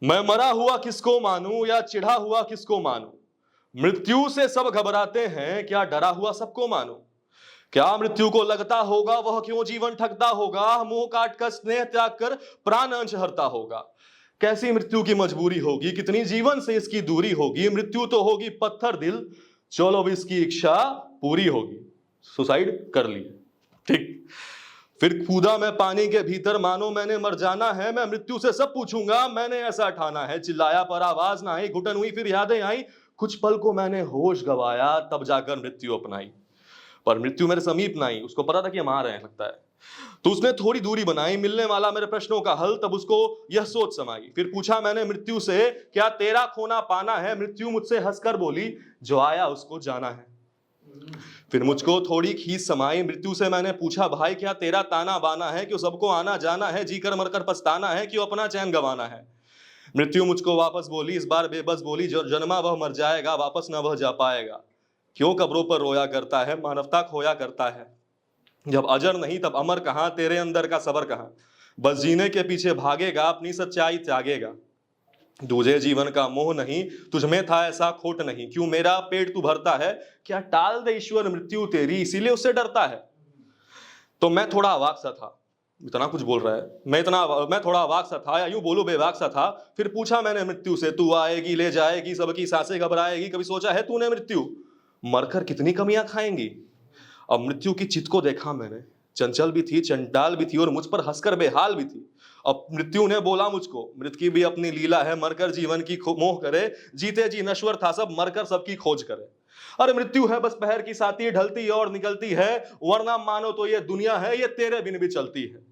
मैं मरा हुआ किसको मानूं या चिढ़ा हुआ किसको मानूं। मृत्यु से सब घबराते हैं, क्या डरा हुआ सबको मानूं। क्या मृत्यु को लगता होगा वह क्यों जीवन ठगता होगा, मुंह काट कर स्नेह त्याग कर प्राण अंश हरता होगा। कैसी मृत्यु की मजबूरी होगी, कितनी जीवन से इसकी दूरी होगी। मृत्यु तो होगी पत्थर दिल, चलो अब इसकी इच्छा पूरी होगी। सुसाइड कर ली, ठीक। फिर कूदा मैं पानी के भीतर, मानो मैंने मर जाना है। मैं मृत्यु से सब पूछूंगा, मैंने ऐसा ठाना है। चिल्लाया पर आवाज ना आई, घुटन हुई फिर यादें आई। कुछ पल को मैंने होश गवाया, तब जाकर मृत्यु अपनाई। पर मृत्यु मेरे समीप ना आई, उसको पता था कि हम आ रहे हैं लगता है। तो उसने थोड़ी दूरी बनाई, मिलने वाला मेरे प्रश्नों का हल। तब उसको यह सोच समाई। फिर पूछा मैंने मृत्यु से, क्या तेरा खोना पाना है। मृत्यु मुझसे हंसकर बोली, जो आया उसको जाना है। फिर मुझको थोड़ी खीस समाई। मृत्यु से मैंने पूछा, भाई क्या तेरा ताना बाना है। क्यों सबको आना जाना है, जीकर मरकर पछताना है। क्यों अपना चैन गंवाना है। मृत्यु मुझको वापस बोली, इस बार बेबस बोली, जो जन्मा वह मर जाएगा, वापस न वह जा पाएगा। क्यों कब्रों पर रोया करता है, मानवता खोया करता है। जब अजर नहीं तब अमर कहां, तेरे अंदर का सबर कहां। बस जीने के पीछे भागेगा, अपनी सच्चाई त्यागेगा। तुझे जीवन का मोह नहीं, तुझमें था ऐसा खोट नहीं। क्यों मेरा पेट तू भरता है, क्या टाल दे ईश्वर मृत्यु तेरी, इसीलिए उससे डरता है। तो मैं थोड़ा अवाक सा था, इतना कुछ बोल रहा है। मैं थोड़ा अवाक सा था, या यूं बोलो बेवाक सा था। फिर पूछा मैंने मृत्यु से, तू आएगी ले जाएगी, सबकी सांसें घबराएगी। कभी सोचा है तूने मृत्यु मरकर कितनी कमियां खाएंगी। अब मृत्यु की चित को देखा मैंने, चंचल भी थी, चंडाल भी थी, और मुझ पर हंसकर बेहाल भी थी। अब मृत्यु ने बोला मुझको, मृत की भी अपनी लीला है, मरकर जीवन की मोह करे। जीते जी नश्वर था सब, मरकर सबकी खोज करे। अरे मृत्यु है बस पहर की साथी, ढलती और निकलती है। वरना मानो तो ये दुनिया है, ये तेरे बिन भी चलती है।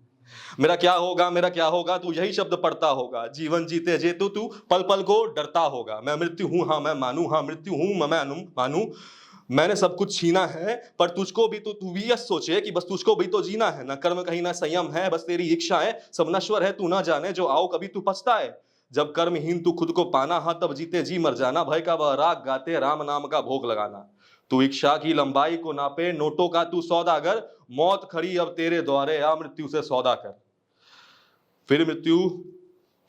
मेरा क्या होगा, मेरा क्या होगा, तू यही शब्द पढ़ता होगा। जीवन जीते जे तू पल पल को डरता होगा। मैं मृत्यु हूं, हाँ मैं मानू, हाँ मृत्यु हूं मैं मानू। मैंने सब कुछ छीना है, पर तुझको भी तो तू भी यह सोचे कि बस तुझको भी तो जीना है। ना कर्म कहीं ना संयम है, बस तेरी इच्छा है। सब नश्वर है तू ना जाने, जो आओ कभी तू पछताए। जब कर्महीन तू खुद को पाना, हाँ तब जीते जी मर जाना। भय का वह राग गाते, राम नाम का भोग लगाना। तू इच्छा की लंबाई को नापे, नोटों का तू सौदागर। मौत खड़ी अब तेरे द्वारे, आ मृत्यु से सौदा कर।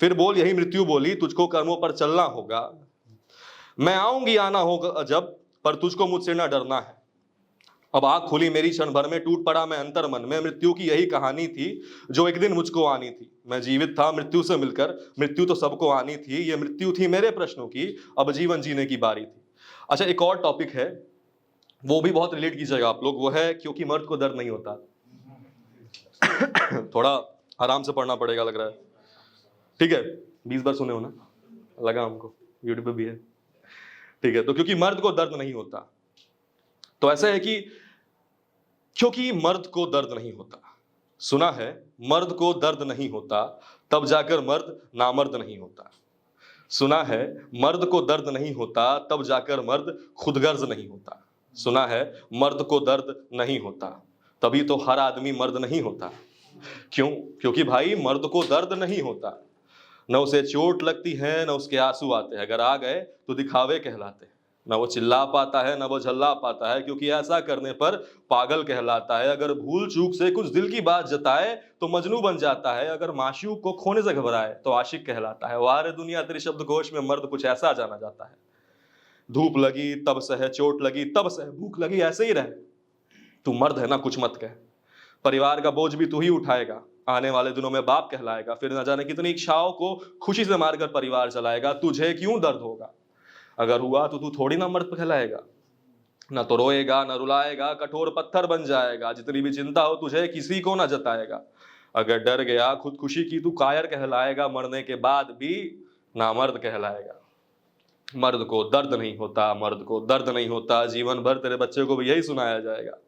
फिर बोल यही मृत्यु बोली, तुझको कर्मों पर चलना होगा। मैं आऊंगी आना होगा जब, पर तुझको मुझसे ना डरना है। अब आंख खुली मेरी क्षण भर में, टूट पड़ा मैं अंतर मन में। मृत्यु की यही कहानी थी जो एक दिन मुझको आनी थी। मैं जीवित था मृत्यु से मिलकर, मृत्यु तो सबको आनी थी। ये मृत्यु थी मेरे प्रश्नों की, अब जीवन जीने की बारी थी। अच्छा, एक और टॉपिक है, वो भी बहुत रिलेट कीजिएगा आप लोग। वो है क्योंकि मर्द को दर्द नहीं होता। थोड़ा आराम से पढ़ना पड़ेगा लग रहा है, ठीक है। 20 बार सुने हो ना, लगा हमको, यूट्यूब पे भी है, ठीक है। तो क्योंकि मर्द को दर्द नहीं होता, तो ऐसा है कि क्योंकि मर्द को दर्द नहीं होता। सुना है मर्द को दर्द नहीं होता, तब जाकर मर्द नामर्द नहीं होता। सुना है मर्द को दर्द नहीं होता, तब जाकर मर्द खुदगर्ज नहीं होता। सुना है मर्द को दर्द नहीं होता, तभी तो हर आदमी मर्द नहीं होता। क्यों? क्योंकि भाई मर्द को दर्द नहीं होता। न उसे चोट लगती है, न उसके आंसू आते हैं। अगर आ गए तो दिखावे कहलाते हैं। न वो चिल्ला पाता है, न वो झल्ला पाता है, क्योंकि ऐसा करने पर पागल कहलाता है। अगर भूल चूक से कुछ दिल की बात जताए तो मजनू बन जाता है। अगर माशूक को खोने से घबराए तो आशिक कहलाता है। वाह रे दुनिया तेरे शब्दकोश में मर्द कुछ ऐसा जाना जाता है। धूप लगी तब सह, चोट लगी तब सह, भूख लगी ऐसे ही रहे। तू मर्द है ना, कुछ मत कह। परिवार का बोझ भी तू ही उठाएगा। आने वाले दिनों में बाप कहलाएगा। फिर न जाने कितनी इच्छाओं को खुशी से मारकर परिवार चलाएगा। तुझे क्यों दर्द होगा, अगर हुआ तो तू थोड़ी ना मर्द कहलाएगा। ना तो रोएगा ना रुलाएगा, कठोर पत्थर बन जाएगा। जितनी भी चिंता हो तुझे किसी को ना जताएगा। अगर डर गया खुदकुशी की, तू कायर कहलाएगा। मरने के बाद भी नामर्द कहलाएगा। मर्द को दर्द नहीं होता, मर्द को दर्द नहीं होता। जीवन भर तेरे बच्चे को भी यही सुनाया जाएगा।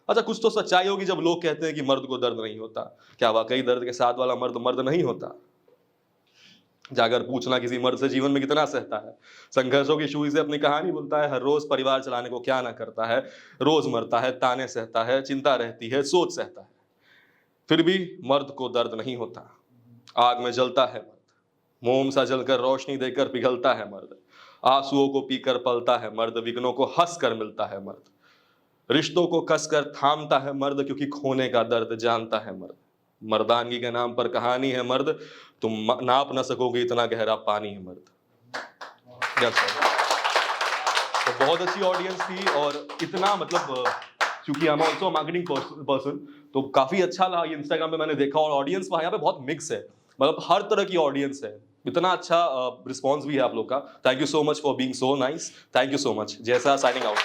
अच्छा, कुछ तो सच्चाई होगी जब लोग कहते हैं कि मर्द को दर्द नहीं होता। क्या वाकई दर्द के साथ वाला मर्द मर्द नहीं होता? जाकर पूछना किसी मर्द से जीवन में कितना सहता है। संघर्षों की सुई से अपनी कहानी बुनता है। हर रोज परिवार चलाने को क्या ना करता है। रोज मरता है, ताने सहता है, चिंता रहती है, सोच सहता है। फिर भी मर्द को दर्द नहीं होता। आग में जलता है मर्द, मोम सा जलकर रोशनी देकर पिघलता है मर्द। आंसुओं को पीकर पलता है मर्द, विघ्नों को हंस कर मिलता है मर्द। रिश्तों को कसकर थामता है मर्द, क्योंकि खोने का दर्द जानता है मर्द। मर्दानगी के नाम पर कहानी है मर्द, तुम नाप ना सकोगे इतना गहरा पानी है मर्द। Yes sir. तो बहुत अच्छी ऑडियंस थी और इतना मतलब क्योंकि I am also marketing person, तो काफी अच्छा लगा। ये इंस्टाग्राम पे मैंने देखा और ऑडियंस वहाँ यहाँ पे बहुत मिक्स है, मतलब हर तरह की ऑडियंस है। इतना अच्छा रिस्पॉन्स भी है आप लोग का। Thank you so much for being so nice. Thank you so much. जैसा साइनिंग आउट।